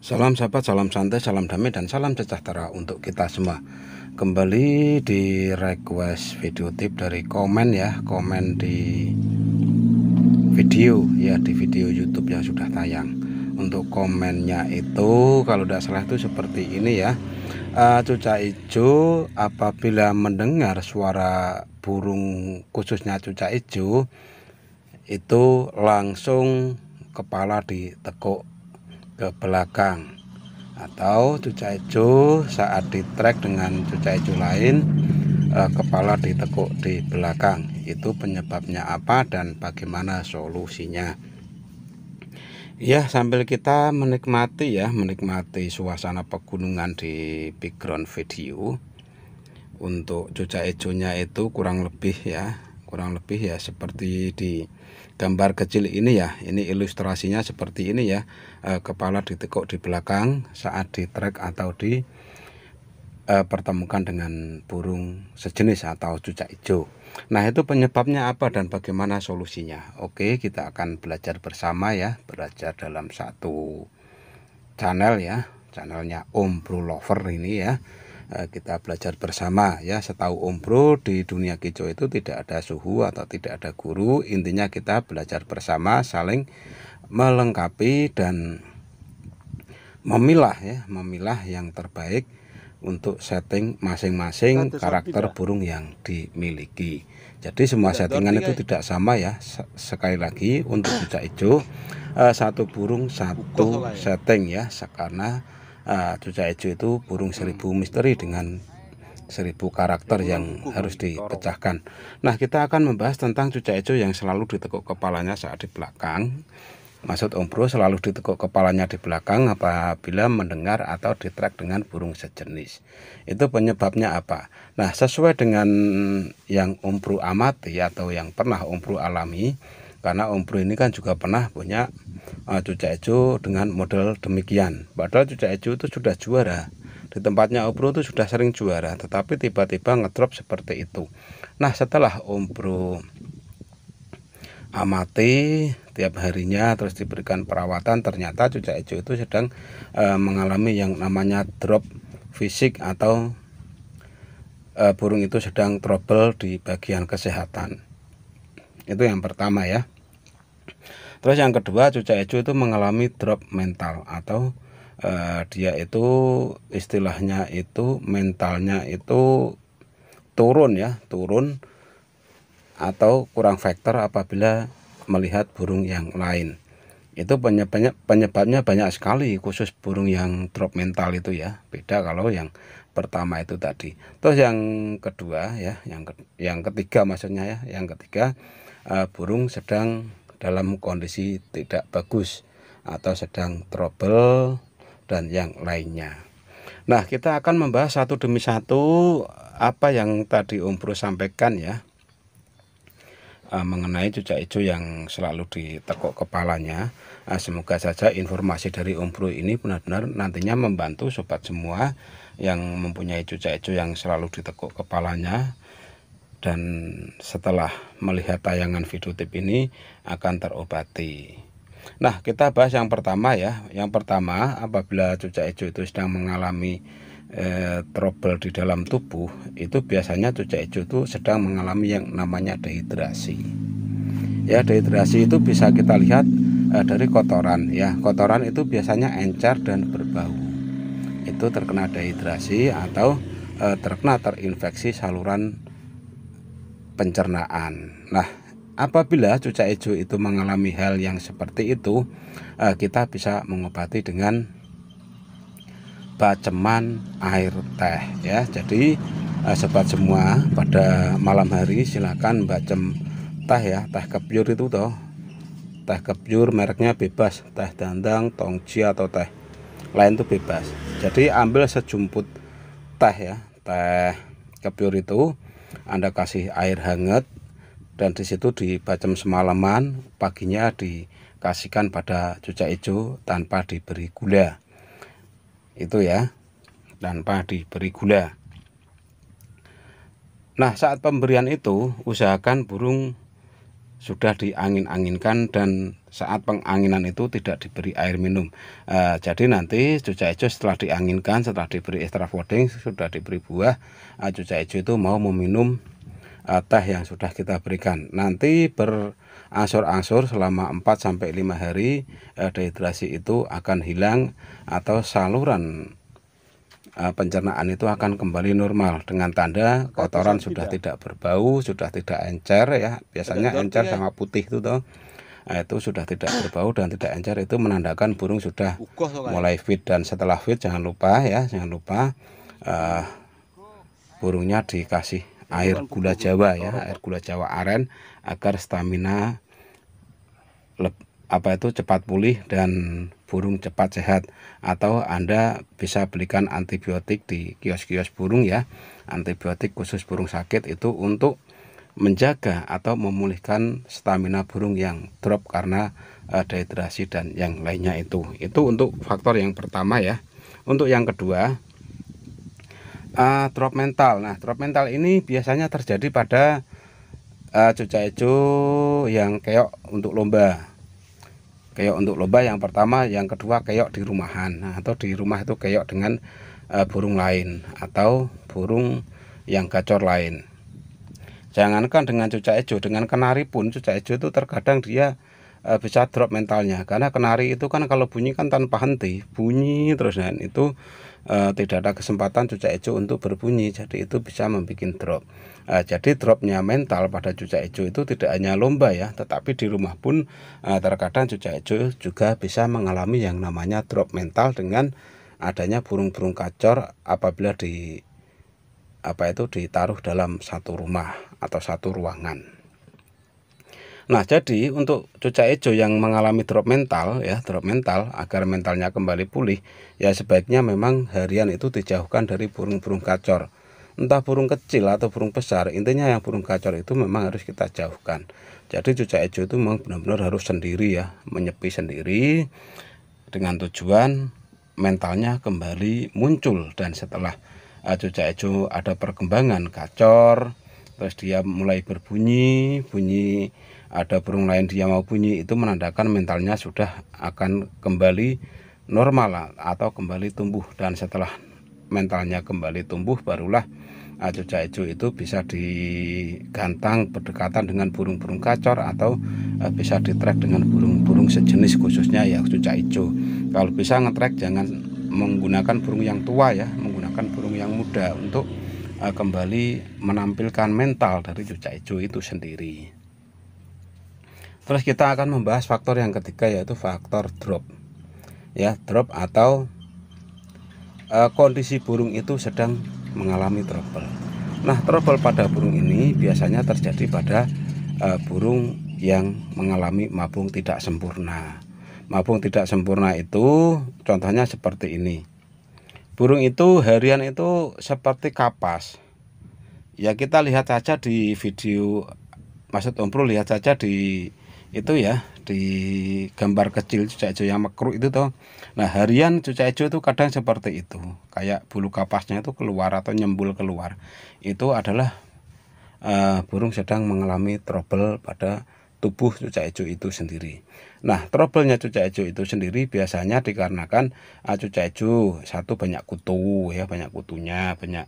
Salam sahabat, salam santai, salam damai, dan salam sejahtera untuk kita semua. Kembali di request video tip dari komen ya, komen di video ya, di video YouTube yang sudah tayang. Untuk komennya itu kalau tidak salah itu seperti ini ya. Cucak hijau apabila mendengar suara burung, khususnya cucak hijau, itu langsung kepala ditekuk ke belakang, atau cucak hijau saat ditrek dengan cucak hijau lain, kepala ditekuk di belakang. Itu penyebabnya apa dan bagaimana solusinya ya, sambil kita menikmati suasana pegunungan di background video. Untuk cucak hijaunya itu kurang lebih ya seperti di gambar kecil ini ya. Ini ilustrasinya seperti ini ya. Kepala ditekuk di belakang saat ditrek atau pertemukan dengan burung sejenis atau cucak hijau. Nah, itu penyebabnya apa dan bagaimana solusinya. Oke, kita akan belajar bersama ya, belajar dalam satu channel ya, channelnya Om Bro Lover ini ya. Kita belajar bersama ya. Setahu Om Bro, di dunia kicau itu tidak ada suhu atau tidak ada guru. Intinya kita belajar bersama, saling melengkapi dan memilah yang terbaik untuk setting masing-masing karakter burung yang dimiliki. Jadi semua settingan itu tidak sama ya. Sekali lagi, untuk cucak hijau satu burung satu setting ya, karena cucak hijau itu burung 1000 misteri dengan 1000 karakter yang harus dipecahkan. Nah, kita akan membahas tentang cucak hijau yang selalu ditekuk kepalanya saat di belakang. Maksud Om Bro, selalu ditekuk kepalanya di belakang apabila mendengar atau ditrek dengan burung sejenis. Itu penyebabnya apa? Nah, sesuai dengan yang Om Bro amati atau yang pernah Om Bro alami, karena Om Bro ini kan juga pernah punya cucak hijau dengan model demikian. Padahal cucak hijau itu sudah juara. Di tempatnya Om Bro itu sudah sering juara, tetapi tiba-tiba ngedrop seperti itu. Nah, setelah Om Bro amati tiap harinya, terus diberikan perawatan, ternyata cucak hijau itu sedang mengalami yang namanya drop fisik, atau burung itu sedang trouble di bagian kesehatan. Itu yang pertama ya. Terus yang kedua, cucak hijau itu mengalami drop mental, atau dia itu istilahnya itu mentalnya itu turun ya, turun atau kurang faktor apabila melihat burung yang lain. Itu penyebabnya banyak sekali, khusus burung yang drop mental itu ya. Beda kalau yang pertama itu tadi. Terus yang kedua ya, yang ketiga maksudnya ya, yang ketiga burung sedang dalam kondisi tidak bagus atau sedang trouble dan yang lainnya. Nah, kita akan membahas satu demi satu apa yang tadi Om Bro sampaikan ya, mengenai cucak hijau yang selalu ditekuk kepalanya. Semoga saja informasi dari Om Bro ini benar-benar nantinya membantu sobat semua yang mempunyai cucak hijau yang selalu ditekuk kepalanya, dan setelah melihat tayangan video tip ini akan terobati. Nah, kita bahas yang pertama ya. Yang pertama, apabila cucak hijau itu sedang mengalami trouble di dalam tubuh, itu biasanya cucak hijau itu sedang mengalami yang namanya dehidrasi. Ya, dehidrasi itu bisa kita lihat dari kotoran ya. Kotoran itu biasanya encer dan berbau. Itu terkena dehidrasi atau terinfeksi saluran pencernaan. Nah, apabila cucak hijau itu mengalami hal yang seperti itu, kita bisa mengobati dengan baceman air teh ya. Jadi sobat semua, pada malam hari silakan bacem teh ya, teh kebyur itu toh. Teh kebyur mereknya bebas, teh dandang, tongji atau teh lain itu bebas. Jadi ambil sejumput teh ya, teh kebyur itu Anda kasih air hangat, dan disitu dibacem semalaman, paginya dikasihkan pada cucak hijau tanpa diberi gula. Itu ya, tanpa diberi gula. Nah, saat pemberian itu usahakan burung sudah diangin-anginkan dan saat penganginan itu tidak diberi air minum. Jadi nanti cucak hijau setelah dianginkan, setelah diberi extra fooding, sudah diberi buah, cucak hijau itu mau meminum teh yang sudah kita berikan. Nanti berangsur-angsur selama 4-5 hari dehidrasi itu akan hilang atau saluran pencernaan itu akan kembali normal dengan tanda kotoran sudah tidak berbau, sudah tidak encer ya. Biasanya encer sama putih itu toh. Itu sudah tidak berbau dan tidak encer, itu menandakan burung sudah mulai fit. Dan setelah fit jangan lupa burungnya dikasih air gula Jawa ya, air gula Jawa aren agar stamina cepat pulih dan burung cepat sehat. Atau Anda bisa belikan antibiotik di kios-kios burung ya, antibiotik khusus burung sakit itu untuk menjaga atau memulihkan stamina burung yang drop karena dehidrasi dan yang lainnya. Itu untuk faktor yang pertama ya. Untuk yang kedua, drop mental. Nah, drop mental ini biasanya terjadi pada cucak hijau yang keok untuk lomba. Keok untuk lomba yang pertama, yang kedua keok di rumahan. Nah, atau di rumah itu keok dengan burung lain atau burung yang gacor lain. Jangankan dengan cucak hijau, dengan kenari pun cucak hijau itu terkadang dia bisa drop mentalnya, karena kenari itu kan kalau bunyi kan tanpa henti, bunyi terus, dan itu tidak ada kesempatan cucak hijau untuk berbunyi, jadi itu bisa membuat drop. Jadi dropnya mental pada cucak hijau itu tidak hanya lomba ya, tetapi di rumah pun terkadang cucak hijau juga bisa mengalami yang namanya drop mental dengan adanya burung-burung kacor apabila ditaruh dalam satu rumah atau satu ruangan. Nah, jadi untuk cucak hijau yang mengalami drop mental ya, agar mentalnya kembali pulih ya, sebaiknya memang harian itu dijauhkan dari burung-burung kacor. Entah burung kecil atau burung besar, intinya yang burung kacor itu memang harus kita jauhkan. Jadi cucak hijau itu memang benar-benar harus sendiri ya, menyepi sendiri dengan tujuan mentalnya kembali muncul. Dan setelah cucak hijau ada perkembangan kacor, terus dia mulai berbunyi, ada burung lain dia mau bunyi, itu menandakan mentalnya sudah akan kembali normal atau kembali tumbuh. Dan setelah mentalnya kembali tumbuh, barulah cucak hijau itu bisa digantang berdekatan dengan burung-burung kacor atau bisa ditrek dengan burung-burung sejenis, khususnya ya cucak hijau. Kalau bisa ngetrek jangan menggunakan burung yang tua ya, menggunakan burung yang muda untuk kembali menampilkan mental dari cucak hijau itu sendiri. Terus kita akan membahas faktor yang ketiga, yaitu faktor drop ya, drop atau kondisi burung itu sedang mengalami trouble. Nah, trouble pada burung ini biasanya terjadi pada burung yang mengalami mabung tidak sempurna. Mabung tidak sempurna itu contohnya seperti ini. Burung itu harian itu seperti kapas. Ya, kita lihat saja di video Maksud Om Pro, lihat saja di itu ya, di gambar kecil cucak hijau yang mekruk itu toh. Nah, harian cucak hijau itu kadang seperti itu, kayak bulu kapasnya itu keluar atau nyembul keluar. Itu adalah burung sedang mengalami trouble pada tubuh cucak hijau itu sendiri. Nah, troublenya cucak hijau itu sendiri biasanya dikarenakan cucak hijau satu banyak kutu ya, banyak kutunya, banyak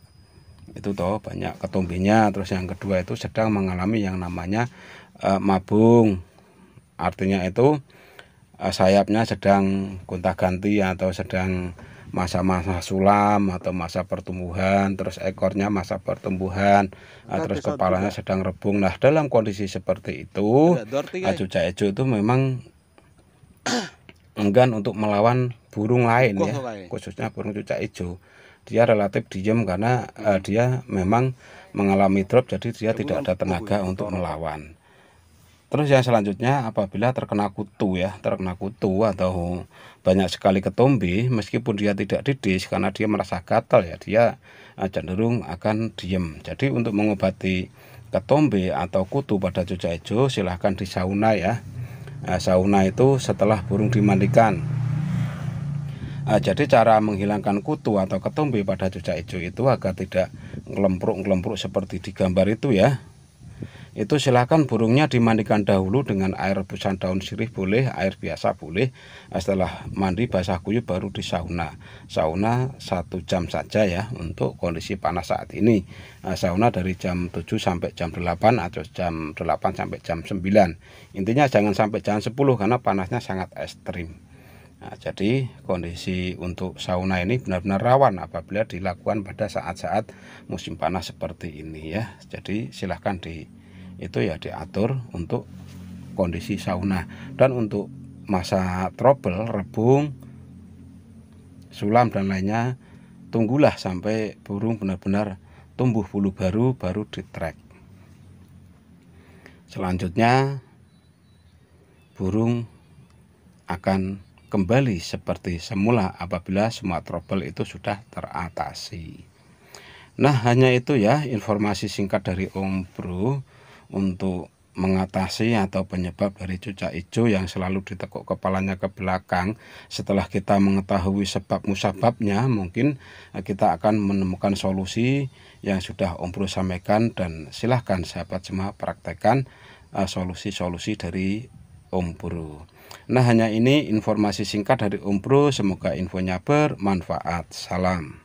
itu toh, banyak ketombenya. Terus yang kedua itu sedang mengalami yang namanya mabung. Artinya itu sayapnya sedang gonta-ganti atau sedang masa-masa sulam atau masa pertumbuhan, terus ekornya masa pertumbuhan, terus kepalanya sedang rebung. Nah, dalam kondisi seperti itu cucak hijau itu memang enggan untuk melawan burung lain ya, khususnya burung cucak hijau. Dia relatif diam karena dia memang mengalami drop, jadi dia tidak ada tenaga untuk melawan. Terus yang selanjutnya, apabila terkena kutu ya, atau banyak sekali ketombe, meskipun dia tidak didis karena dia merasa gatal ya, dia cenderung akan diam. Jadi untuk mengobati ketombe atau kutu pada cucak hijau, silahkan di sauna ya. Sauna itu setelah burung dimandikan. Jadi cara menghilangkan kutu atau ketombe pada cucak hijau itu agar tidak ngelempruk seperti di gambar itu ya. itu silakan burungnya dimandikan dahulu dengan air rebusan daun sirih boleh, air biasa boleh. Setelah mandi basah kuyup baru di sauna 1 jam saja ya untuk kondisi panas saat ini. Sauna dari jam 7 sampai jam 8 atau jam 8 sampai jam 9. Intinya jangan sampai jam 10 karena panasnya sangat ekstrim. Nah, jadi kondisi untuk sauna ini benar-benar rawan apabila dilakukan pada saat-saat musim panas seperti ini ya. Jadi silahkan diatur untuk kondisi sauna. Dan untuk masa trouble, rebung, sulam dan lainnya, tunggulah sampai burung benar-benar tumbuh bulu baru ditrek. Selanjutnya burung akan kembali seperti semula apabila semua trouble itu sudah teratasi. Nah, hanya itu ya informasi singkat dari Om Bro untuk mengatasi atau penyebab dari cucak hijau yang selalu ditekuk kepalanya ke belakang. Setelah kita mengetahui sebab musababnya, mungkin kita akan menemukan solusi yang sudah Om Bro sampaikan, dan silahkan sahabat semua praktekkan solusi-solusi dari Om Bro. Nah, hanya ini informasi singkat dari Om Bro. Semoga infonya bermanfaat. Salam.